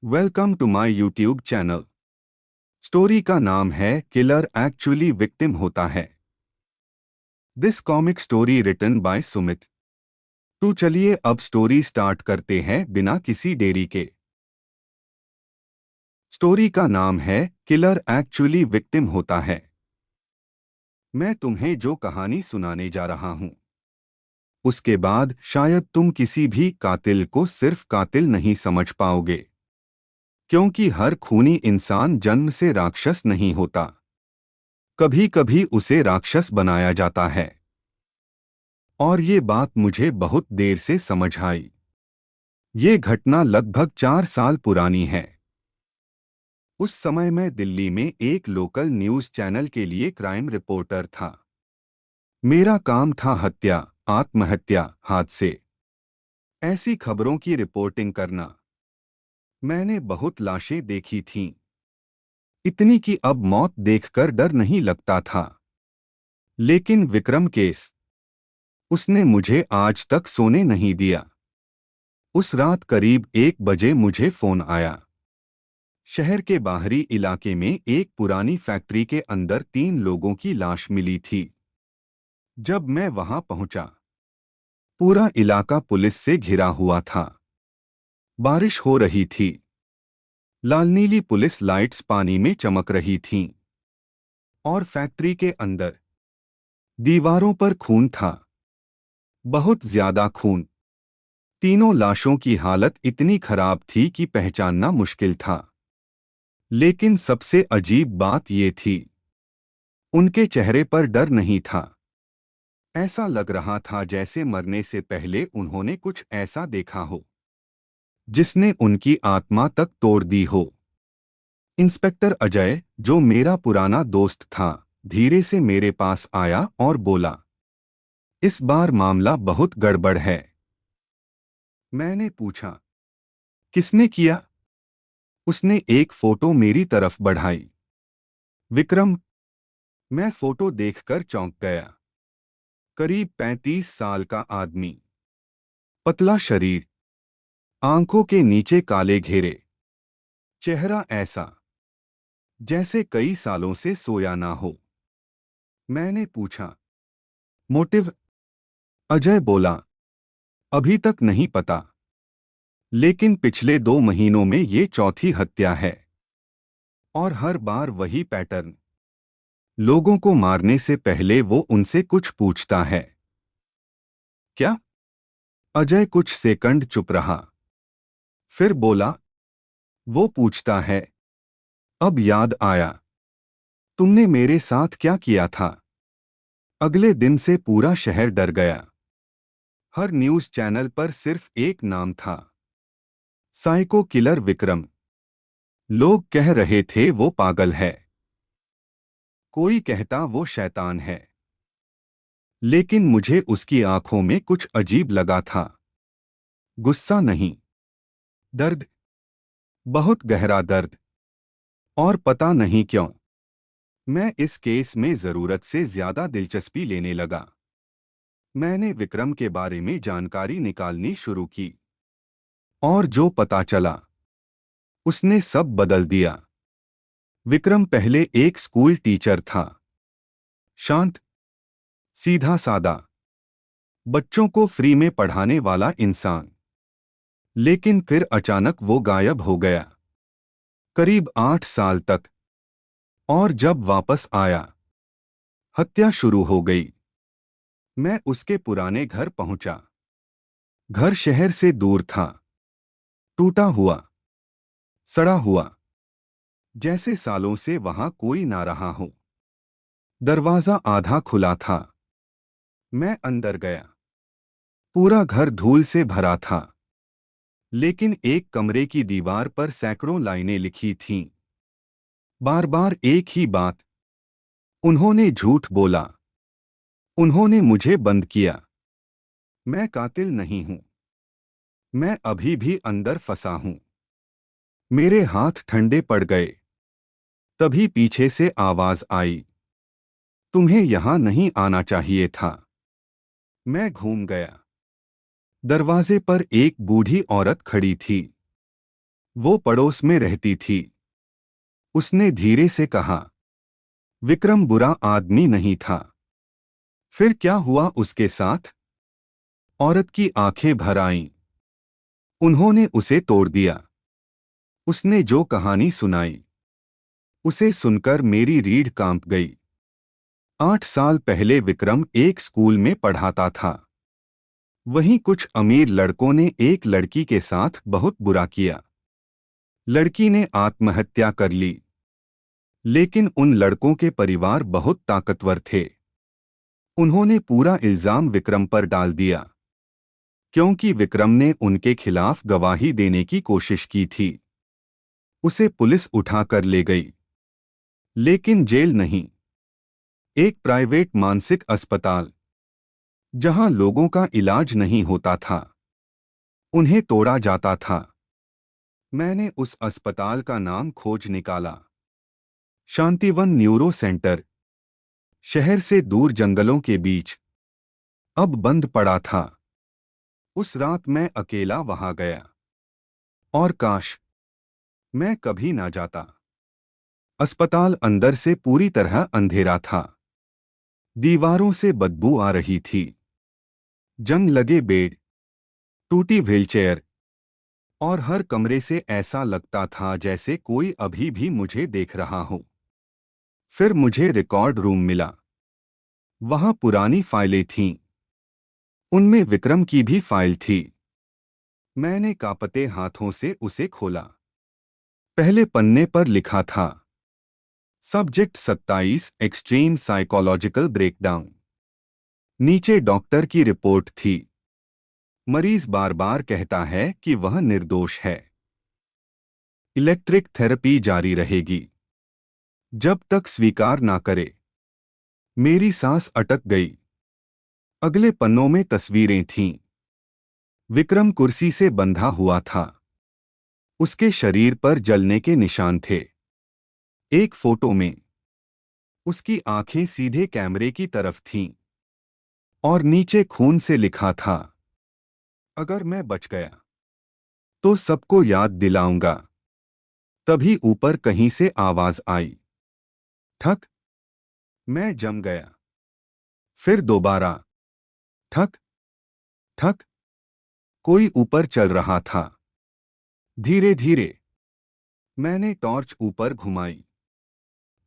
Welcome to my YouTube channel. Story का नाम है किलर एक्चुअली विक्टिम होता है। This comic story written by Sumit. तो चलिए अब स्टोरी स्टार्ट करते हैं बिना किसी देरी के। स्टोरी का नाम है किलर एक्चुअली विक्टिम होता है। मैं तुम्हें जो कहानी सुनाने जा रहा हूं, उसके बाद शायद तुम किसी भी कातिल को सिर्फ कातिल नहीं समझ पाओगे, क्योंकि हर खूनी इंसान जन्म से राक्षस नहीं होता। कभी कभी उसे राक्षस बनाया जाता है। और ये बात मुझे बहुत देर से समझ आई। ये घटना लगभग 4 साल पुरानी है। उस समय मैं दिल्ली में एक लोकल न्यूज़ चैनल के लिए क्राइम रिपोर्टर था। मेरा काम था हत्या, आत्महत्या, हादसे, ऐसी खबरों की रिपोर्टिंग करना। मैंने बहुत लाशें देखी थीं, इतनी कि अब मौत देखकर डर नहीं लगता था। लेकिन विक्रम केस, उसने मुझे आज तक सोने नहीं दिया। उस रात करीब 1 बजे मुझे फोन आया। शहर के बाहरी इलाके में एक पुरानी फैक्ट्री के अंदर 3 लोगों की लाश मिली थी। जब मैं वहां पहुंचा, पूरा इलाका पुलिस से घिरा हुआ था। बारिश हो रही थी। लाल नीली पुलिस लाइट्स पानी में चमक रही थीं। और फैक्ट्री के अंदर दीवारों पर खून था, बहुत ज्यादा खून। तीनों लाशों की हालत इतनी खराब थी कि पहचानना मुश्किल था। लेकिन सबसे अजीब बात ये थी, उनके चेहरे पर डर नहीं था। ऐसा लग रहा था जैसे मरने से पहले उन्होंने कुछ ऐसा देखा हो जिसने उनकी आत्मा तक तोड़ दी हो। इंस्पेक्टर अजय, जो मेरा पुराना दोस्त था, धीरे से मेरे पास आया और बोला, इस बार मामला बहुत गड़बड़ है। मैंने पूछा, किसने किया? उसने एक फोटो मेरी तरफ बढ़ाई। विक्रम। मैं फोटो देखकर चौंक गया। करीब 35 साल का आदमी, पतला शरीर, आंखों के नीचे काले घेरे, चेहरा ऐसा जैसे कई सालों से सोया ना हो। मैंने पूछा, मोटिव? अजय बोला, अभी तक नहीं पता, लेकिन पिछले 2 महीनों में ये चौथी हत्या है। और हर बार वही पैटर्न। लोगों को मारने से पहले वो उनसे कुछ पूछता है। क्या? अजय कुछ सेकंड चुप रहा, फिर बोला, वो पूछता है, अब याद आया, तुमने मेरे साथ क्या किया था? अगले दिन से पूरा शहर डर गया। हर न्यूज़ चैनल पर सिर्फ एक नाम था, साइको किलर विक्रम। लोग कह रहे थे वो पागल है, कोई कहता वो शैतान है। लेकिन मुझे उसकी आंखों में कुछ अजीब लगा था। गुस्सा नहीं, दर्द, बहुत गहरा दर्द। और पता नहीं क्यों, मैं इस केस में जरूरत से ज्यादा दिलचस्पी लेने लगा। मैंने विक्रम के बारे में जानकारी निकालनी शुरू की। और जो पता चला, उसने सब बदल दिया। विक्रम पहले एक स्कूल टीचर था, शांत, सीधा सादा, बच्चों को फ्री में पढ़ाने वाला इंसान। लेकिन फिर अचानक वो गायब हो गया, करीब 8 साल तक। और जब वापस आया, हत्या शुरू हो गई। मैं उसके पुराने घर पहुंचा। घर शहर से दूर था, टूटा हुआ, सड़ा हुआ, जैसे सालों से वहां कोई ना रहा हो। दरवाजा आधा खुला था। मैं अंदर गया। पूरा घर धूल से भरा था। लेकिन एक कमरे की दीवार पर सैकड़ों लाइनें लिखी थीं, बार बार एक ही बात, उन्होंने झूठ बोला, उन्होंने मुझे बंद किया। मैं कातिल नहीं हूं, मैं अभी भी अंदर फंसा हूं। मेरे हाथ ठंडे पड़ गए। तभी पीछे से आवाज आई, तुम्हें यहां नहीं आना चाहिए था। मैं घूम गया। दरवाजे पर एक बूढ़ी औरत खड़ी थी। वो पड़ोस में रहती थी। उसने धीरे से कहा, विक्रम बुरा आदमी नहीं था। फिर क्या हुआ उसके साथ? औरत की आंखें भर आईं। उन्होंने उसे तोड़ दिया। उसने जो कहानी सुनाई, उसे सुनकर मेरी रीढ़ कांप गई। 8 साल पहले विक्रम एक स्कूल में पढ़ाता था। वहीं कुछ अमीर लड़कों ने एक लड़की के साथ बहुत बुरा किया। लड़की ने आत्महत्या कर ली। लेकिन उन लड़कों के परिवार बहुत ताकतवर थे। उन्होंने पूरा इल्जाम विक्रम पर डाल दिया, क्योंकि विक्रम ने उनके खिलाफ गवाही देने की कोशिश की थी। उसे पुलिस उठाकर ले गई, लेकिन जेल नहीं, एक प्राइवेट मानसिक अस्पताल, जहां लोगों का इलाज नहीं होता था, उन्हें तोड़ा जाता था। मैंने उस अस्पताल का नाम खोज निकाला, शांतिवन न्यूरो सेंटर। शहर से दूर जंगलों के बीच, अब बंद पड़ा था। उस रात मैं अकेला वहां गया, और काश मैं कभी ना जाता। अस्पताल अंदर से पूरी तरह अंधेरा था। दीवारों से बदबू आ रही थी। जंग लगे बेड, टूटी व्हीलचेयर, और हर कमरे से ऐसा लगता था जैसे कोई अभी भी मुझे देख रहा हो। फिर मुझे रिकॉर्ड रूम मिला। वहां पुरानी फाइलें थीं। उनमें विक्रम की भी फाइल थी। मैंने कांपते हाथों से उसे खोला। पहले पन्ने पर लिखा था, सब्जेक्ट 27 एक्सट्रीम साइकोलॉजिकल ब्रेकडाउन। नीचे डॉक्टर की रिपोर्ट थी। मरीज बार बार कहता है कि वह निर्दोष है। इलेक्ट्रिक थेरेपी जारी रहेगी जब तक स्वीकार ना करे। मेरी सांस अटक गई। अगले पन्नों में तस्वीरें थीं। विक्रम कुर्सी से बंधा हुआ था। उसके शरीर पर जलने के निशान थे। एक फोटो में उसकी आंखें सीधे कैमरे की तरफ थीं, और नीचे खून से लिखा था, अगर मैं बच गया तो सबको याद दिलाऊंगा। तभी ऊपर कहीं से आवाज आई, ठक। मैं जम गया। फिर दोबारा, ठक ठक। कोई ऊपर चल रहा था। धीरे धीरे मैंने टॉर्च ऊपर घुमाई,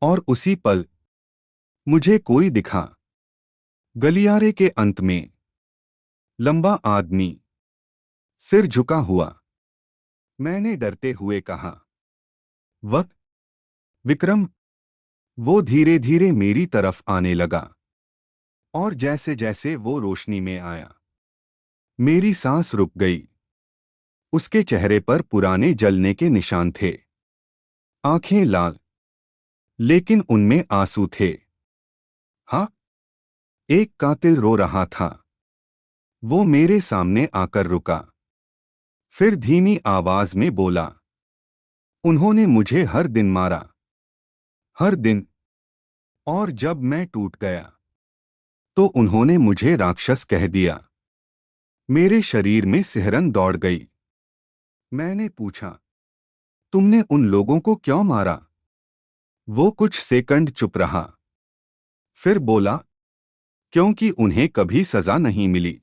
और उसी पल मुझे कोई दिखा। गलियारे के अंत में लंबा आदमी, सिर झुका हुआ। मैंने डरते हुए कहा, वक्त। विक्रम। वो धीरे धीरे मेरी तरफ आने लगा, और जैसे जैसे वो रोशनी में आया, मेरी सांस रुक गई। उसके चेहरे पर पुराने जलने के निशान थे। आंखें लाल, लेकिन उनमें आंसू थे। हाँ, एक कातिल रो रहा था। वो मेरे सामने आकर रुका। फिर धीमी आवाज में बोला, उन्होंने मुझे हर दिन मारा, हर दिन। और जब मैं टूट गया, तो उन्होंने मुझे राक्षस कह दिया। मेरे शरीर में सिहरन दौड़ गई। मैंने पूछा, तुमने उन लोगों को क्यों मारा? वो कुछ सेकंड चुप रहा। फिर बोला, क्योंकि उन्हें कभी सजा नहीं मिली,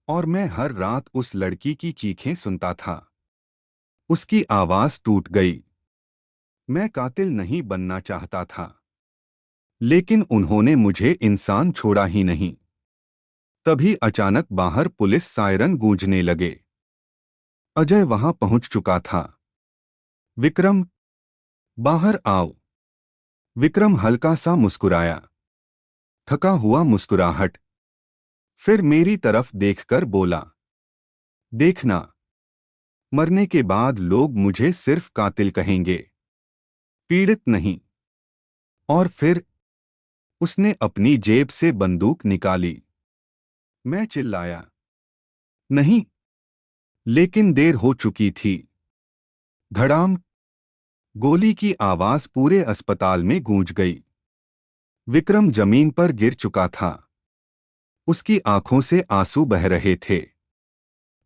और मैं हर रात उस लड़की की चीखें सुनता था। उसकी आवाज टूट गई। मैं कातिल नहीं बनना चाहता था, लेकिन उन्होंने मुझे इंसान छोड़ा ही नहीं। तभी अचानक बाहर पुलिस सायरन गूंजने लगे। अजय वहां पहुंच चुका था। विक्रम, बाहर आओ। विक्रम हल्का सा मुस्कुराया, थका हुआ मुस्कुराहट। फिर मेरी तरफ देखकर बोला, देखना, मरने के बाद लोग मुझे सिर्फ कातिल कहेंगे, पीड़ित नहीं। और फिर उसने अपनी जेब से बंदूक निकाली। मैं चिल्लाया, नहीं। लेकिन देर हो चुकी थी। धड़ाम। गोली की आवाज पूरे अस्पताल में गूंज गई। विक्रम जमीन पर गिर चुका था। उसकी आंखों से आंसू बह रहे थे,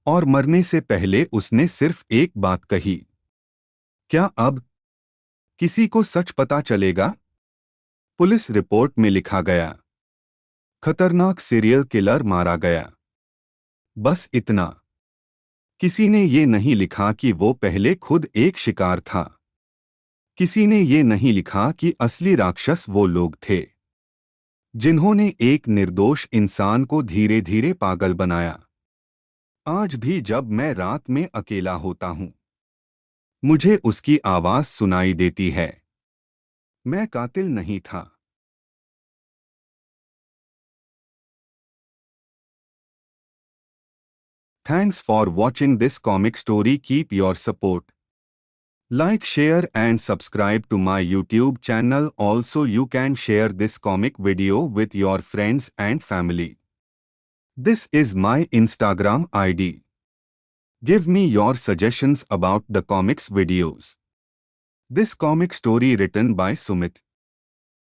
और मरने से पहले उसने सिर्फ एक बात कही, क्या अब किसी को सच पता चलेगा? पुलिस रिपोर्ट में लिखा गया, खतरनाक सीरियल किलर मारा गया। बस इतना। किसी ने ये नहीं लिखा कि वो पहले खुद एक शिकार था। किसी ने ये नहीं लिखा कि असली राक्षस वो लोग थे जिन्होंने एक निर्दोष इंसान को धीरे धीरे पागल बनाया। आज भी जब मैं रात में अकेला होता हूं, मुझे उसकी आवाज सुनाई देती है। मैं कातिल नहीं था। Thanks for watching this comic story. Keep your support. Like, share and subscribe to my YouTube channel. Also, you can share this comic video with your friends and family. This is my Instagram ID. Give me your suggestions about the comics videos. This comic story written by Sumit.